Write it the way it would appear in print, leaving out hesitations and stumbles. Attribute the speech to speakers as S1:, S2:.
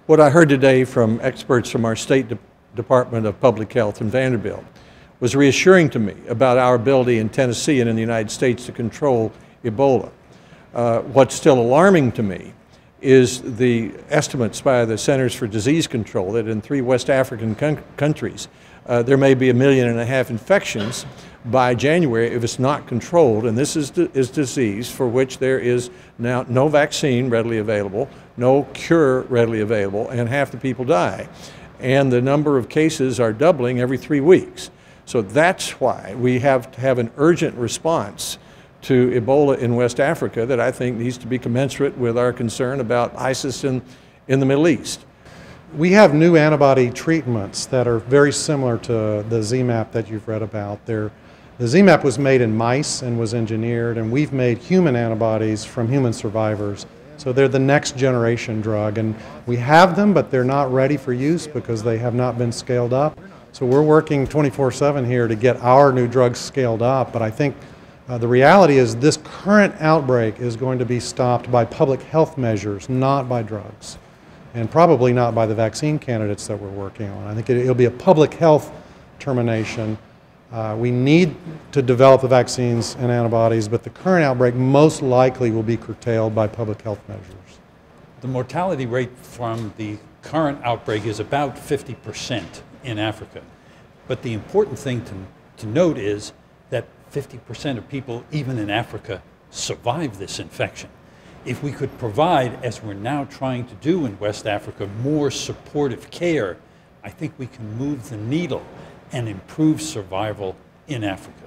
S1: What I heard today from experts from our State Department of Public Health in Vanderbilt was reassuring to me about our ability in Tennessee and in the United States to control Ebola. What's still alarming to me is the estimates by the Centers for Disease Control that in 3 West African countries there may be 1.5 million infections by January if it's not controlled, and this is disease for which there is now no vaccine readily available, no cure readily available, and half the people die. And the number of cases are doubling every 3 weeks. So that's why we have to have an urgent response to Ebola in West Africa that I think needs to be commensurate with our concern about ISIS in the Middle East.
S2: We have new antibody treatments that are very similar to the ZMapp that you've read about. The ZMapp was made in mice and was engineered, and we've made human antibodies from human survivors. So they're the next generation drug, and we have them, but they're not ready for use because they have not been scaled up. So we're working 24/7 here to get our new drugs scaled up, but I think the reality is this current outbreak is going to be stopped by public health measures, not by drugs, and probably not by the vaccine candidates that we're working on. I think it'll be a public health termination. We need to develop the vaccines and antibodies, but the current outbreak most likely will be curtailed by public health measures.
S3: The mortality rate from the current outbreak is about 50% in Africa. But the important thing to note is that 50% of people, even in Africa, survive this infection. If we could provide, as we're now trying to do in West Africa, more supportive care, I think we can move the needle and improve survival in Africa.